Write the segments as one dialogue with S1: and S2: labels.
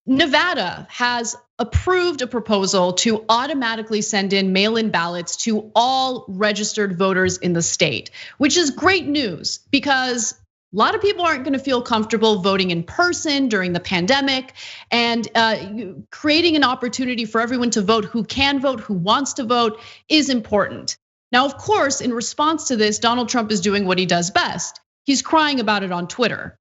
S1: Nevada has approved a proposal to automatically send in mail-in ballots to all registered voters in the state, which is great news because a lot of people aren't going to feel comfortable voting in person during the pandemic, and creating an opportunity for everyone to vote who can vote, who wants to vote, is important. Now, of course, in response to this, Donald Trump is doing what he does best. He's crying about it on Twitter.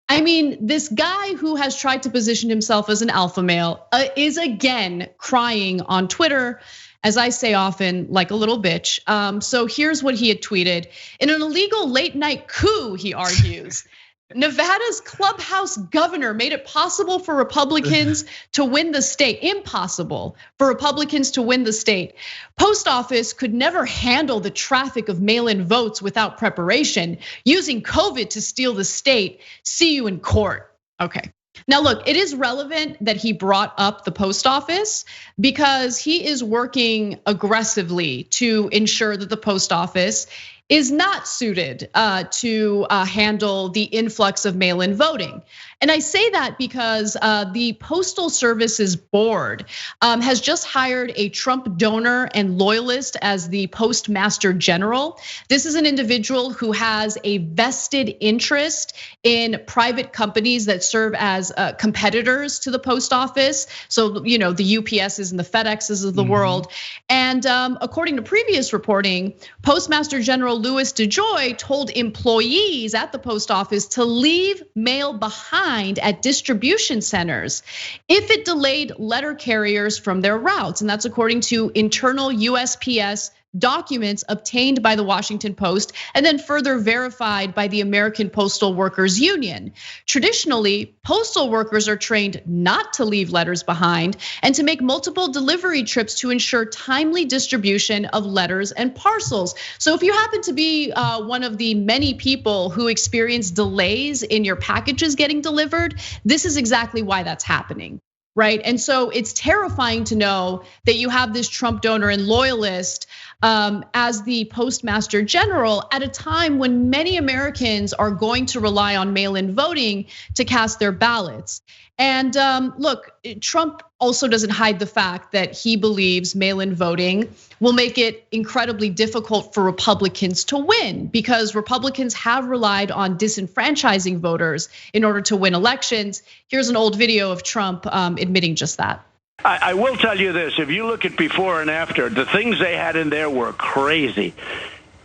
S1: I mean, this guy who has tried to position himself as an alpha male is again crying on Twitter, as I say often, like a little bitch. So here's what he had tweeted. In an illegal late night coup, he argues, Nevada's clubhouse governor made it possible for Republicans to win the state. Impossible for Republicans to win the state. Post office could never handle the traffic of mail-in votes without preparation, using COVID to steal the state. See you in court. Okay. Now, look, it is relevant that he brought up the post office because he is working aggressively to ensure that the post office is not suited to handle the influx of mail-in voting. And I say that because the Postal Service's board has just hired a Trump donor and loyalist as the Postmaster General. This is an individual who has a vested interest in private companies that serve as competitors to the post office. So, the UPSs and the FedExes of the world. And according to previous reporting, Postmaster General Louis DeJoy told employees at the post office to leave mail behind at distribution centers if it delayed letter carriers from their routes. And that's according to internal USPS documents obtained by the Washington Post and then further verified by the American Postal Workers Union. Traditionally, postal workers are trained not to leave letters behind and to make multiple delivery trips to ensure timely distribution of letters and parcels. So if you happen to be one of the many people who experience delays in your packages getting delivered, this is exactly why that's happening. Right. And so it's terrifying to know that you have this Trump donor and loyalist as the Postmaster General at a time when many Americans are going to rely on mail-in voting to cast their ballots. And look, Trump also doesn't hide the fact that he believes mail-in voting will make it incredibly difficult for Republicans to win because Republicans have relied on disenfranchising voters in order to win elections. Here's an old video of Trump admitting just that.
S2: I will tell you this, if you look at before and after, the things they had in there were crazy.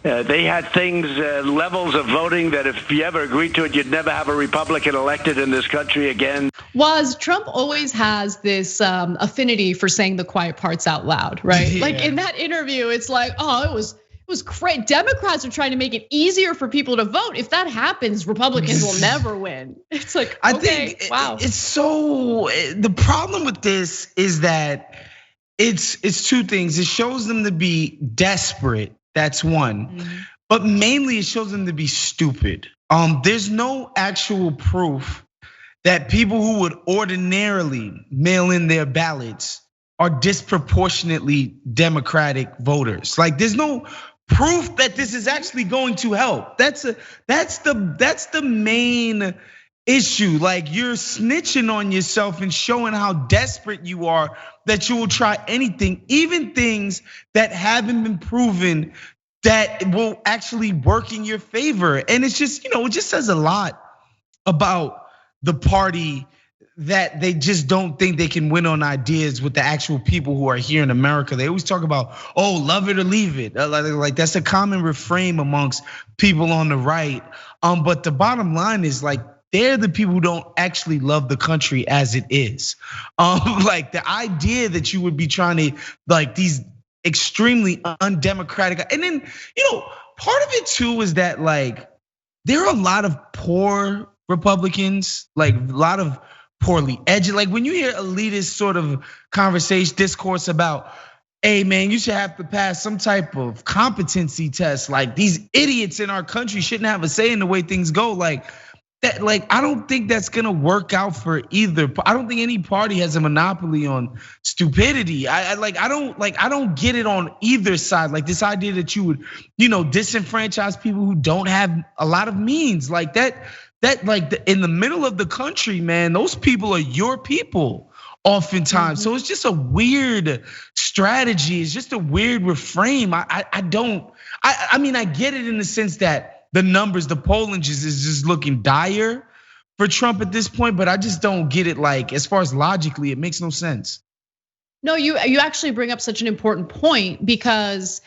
S2: They had things, levels of voting that if you ever agreed to it, you'd never have a Republican elected in this country again.
S1: Trump always has this affinity for saying the quiet parts out loud, right? Yeah. Like in that interview, it's like, oh, it was great. Democrats are trying to make it easier for people to vote. If that happens, Republicans will never win. It's like,
S3: I think wow. It's so, the problem with this is that it's two things. It shows them to be desperate. That's one, but mainly it shows them to be stupid. There's no actual proof that people who would ordinarily mail in their ballots are disproportionately Democratic voters. Like there's no proof that this is actually going to help. That's the main issue. Like you're snitching on yourself and showing how desperate you are that you will try anything, even things that haven't been proven that will actually work in your favor. And it's just, it just says a lot about the party that they just don't think they can win on ideas with the actual people who are here in America. They always talk about, oh, love it or leave it. Like that's a common refrain amongst people on the right. But the bottom line is like, they're the people who don't actually love the country as it is. Like the idea that you would be trying to like these extremely undemocratic, and then part of it too is that like there are a lot of poor Republicans, like a lot of poorly educated. Like when you hear elitist sort of conversation, discourse about, hey man, you should have to pass some type of competency test. Like these idiots in our country shouldn't have a say in the way things go. Like that, like I don't think that's gonna work out for either. I don't think any party has a monopoly on stupidity. I don't get it on either side. Like this idea that you would, disenfranchise people who don't have a lot of means, like that that like in the middle of the country, man, those people are your people oftentimes. So it's just a weird strategy. It's just a weird reframe. I mean, I get it in the sense that the numbers, the polling is just looking dire for Trump at this point, but I just don't get it. Like, as far as logically, it makes no sense.
S1: No, you actually bring up such an important point because,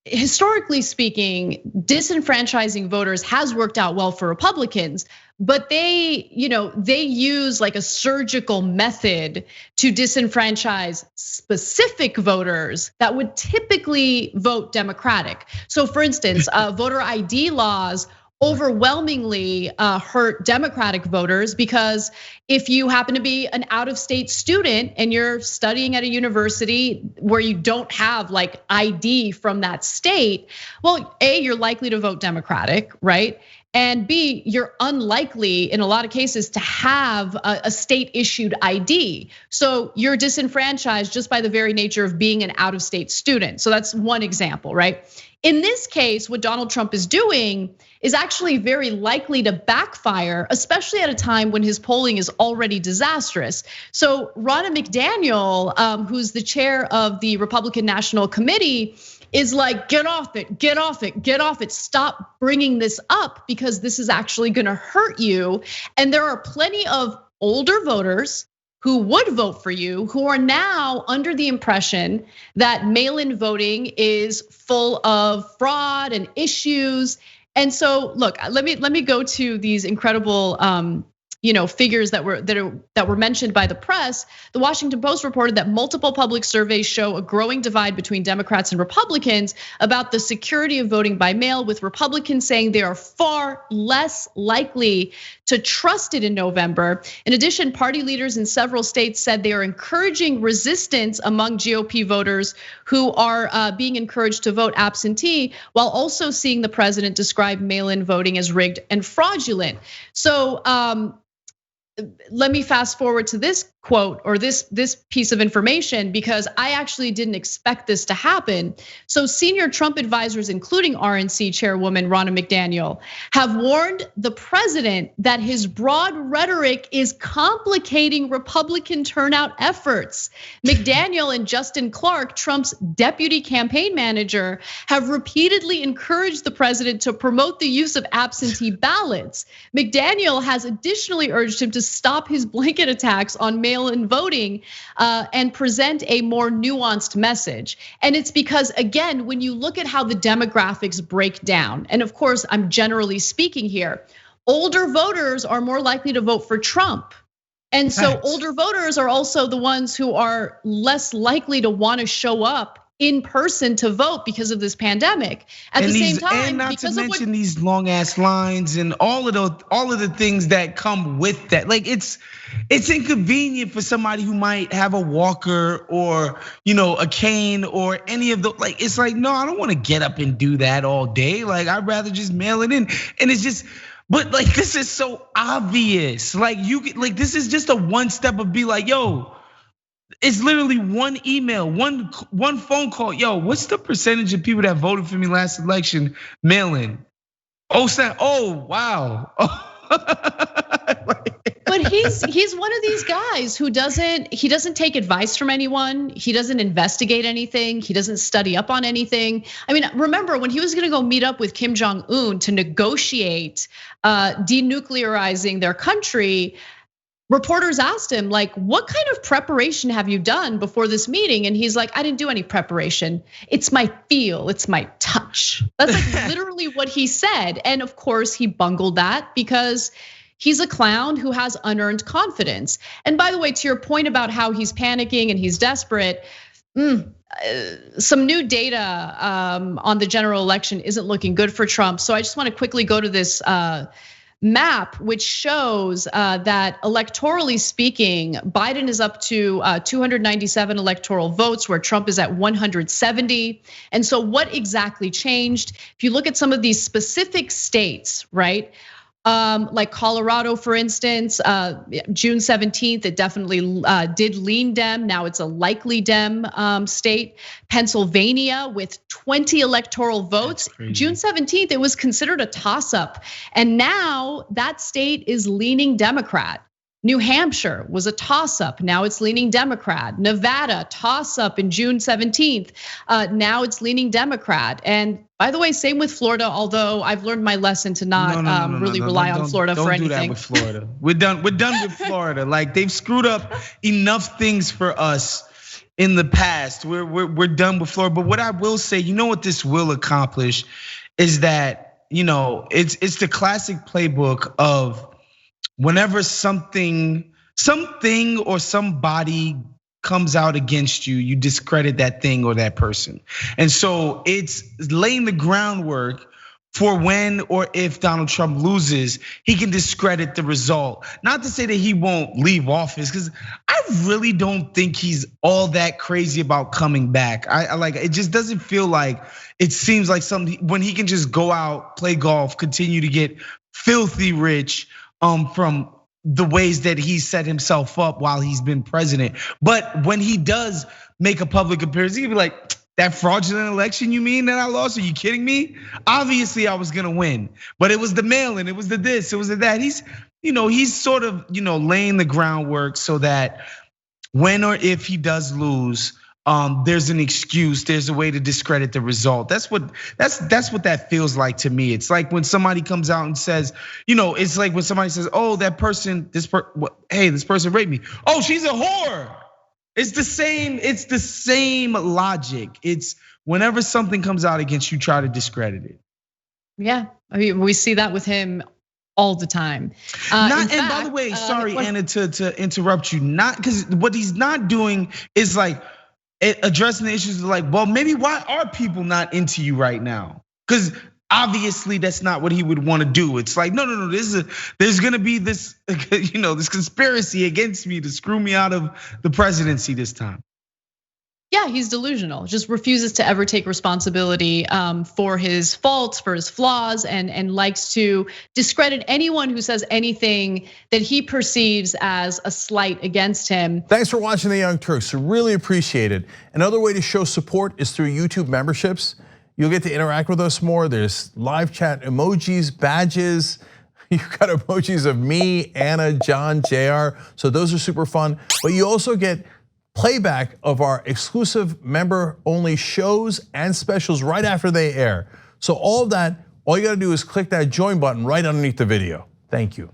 S1: historically speaking, disenfranchising voters has worked out well for Republicans, but they use like a surgical method to disenfranchise specific voters that would typically vote Democratic. So for instance, voter ID laws overwhelmingly hurt Democratic voters because if you happen to be an out-of-state student and you're studying at a university where you don't have like ID from that state, well, A, you're likely to vote Democratic, right? And B, you're unlikely in a lot of cases to have a state issued ID. So you're disenfranchised just by the very nature of being an out-of-state student. So that's one example, right? In this case, what Donald Trump is doing is actually very likely to backfire, especially at a time when his polling is already disastrous. So Ronna McDaniel, who's the chair of the Republican National Committee, is like, get off it, get off it, get off it. Stop bringing this up because this is actually gonna hurt you. And there are plenty of older voters who would vote for you, who are now under the impression that mail-in voting is full of fraud and issues. And so, look, let me go to these incredible figures that were mentioned by the press. The Washington Post reported that multiple public surveys show a growing divide between Democrats and Republicans about the security of voting by mail, with Republicans saying they are far less likely to trust it in November. In addition, party leaders in several states said they are encouraging resistance among GOP voters who are being encouraged to vote absentee, while also seeing the president describe mail-in voting as rigged and fraudulent. So let me fast forward to this quote or this piece of information because I actually didn't expect this to happen. So senior Trump advisors, including RNC chairwoman Ronna McDaniel, have warned the president that his broad rhetoric is complicating Republican turnout efforts. McDaniel and Justin Clark, Trump's deputy campaign manager, have repeatedly encouraged the president to promote the use of absentee ballots. McDaniel has additionally urged him to stop his blanket attacks on mail-in voting and present a more nuanced message. And it's because, again, when you look at how the demographics break down, and of course, I'm generally speaking here, older voters are more likely to vote for Trump. And so older voters are also the ones who are less likely to want to show up in person to vote because of this pandemic. At the same time,
S3: and not to mention these long ass lines and all of the things that come with that. Like it's inconvenient for somebody who might have a walker or a cane or any of the like. It's like, no, I don't want to get up and do that all day. Like I'd rather just mail it in. And it's just, but like this is so obvious. Like this is just a one step of be like, yo. It's literally one email, one phone call. Yo, what's the percentage of people that voted for me last election mail in? Oh, wow.
S1: But he's one of these guys who doesn't take advice from anyone. He doesn't investigate anything. He doesn't study up on anything. I mean, remember when he was gonna go meet up with Kim Jong-un to negotiate denuclearizing their country, reporters asked him, like, what kind of preparation have you done before this meeting? And he's like, I didn't do any preparation. It's my feel, it's my touch. That's like literally what he said. And of course, he bungled that because he's a clown who has unearned confidence. And by the way, to your point about how he's panicking and he's desperate, some new data on the general election isn't looking good for Trump. So I just want to quickly go to this map, which shows that electorally speaking, Biden is up to 297 electoral votes, where Trump is at 170. And so what exactly changed? If you look at some of these specific states, right? Like Colorado, for instance, June 17th, it definitely did lean Dem. Now it's a likely Dem state. Pennsylvania with 20 electoral votes. June 17th, it was considered a toss-up. And now that state is leaning Democrat. New Hampshire was a toss-up, now it's leaning Democrat. Nevada, toss-up in June 17th, now it's leaning Democrat. And by the way, same with Florida, although I've learned my lesson to not really rely on Florida for anything.
S3: Don't do that with Florida. We're done with Florida. Like, they've screwed up enough things for us in the past. We're done with Florida. But what I will say, you know what this will accomplish is that, it's the classic playbook of whenever something or somebody comes out against you, you discredit that thing or that person. And so it's laying the groundwork for when or if Donald Trump loses, he can discredit the result. Not to say that he won't leave office, because I really don't think he's all that crazy about coming back. I like, it just doesn't feel like, it seems like something when he can just go out, play golf, continue to get filthy rich from the ways that he set himself up while he's been president. But when he does make a public appearance, he'd be like, that fraudulent election you mean that I lost? Are you kidding me? Obviously I was gonna win, but it was the mail-in, it was the this, it was the that. He's sort of, laying the groundwork so that when or if he does lose, there's an excuse, there's a way to discredit the result. That's what that feels like to me. It's like when somebody comes out and says, it's like when somebody says, oh, this person raped me. Oh, she's a whore. It's the same logic. It's whenever something comes out against you, try to discredit it.
S1: Yeah, I mean, we see that with him all the time.
S3: And by the way, sorry, Anna, to interrupt you. Not because what he's not doing is like addressing the issues like, well, maybe why are people not into you right now? Because obviously that's not what he would want to do. It's like, no, there's gonna be this, this conspiracy against me to screw me out of the presidency this time.
S1: Yeah, he's delusional, just refuses to ever take responsibility for his faults, for his flaws, and likes to discredit anyone who says anything that he perceives as a slight against him.
S4: Thanks for watching The Young Turks, really appreciate it. Another way to show support is through YouTube memberships. You'll get to interact with us more. There's live chat emojis, badges. You've got emojis of me, Anna, John, JR. So those are super fun. But you also get playback of our exclusive member-only shows and specials right after they air. So all of that, all you gotta do is click that join button right underneath the video. Thank you.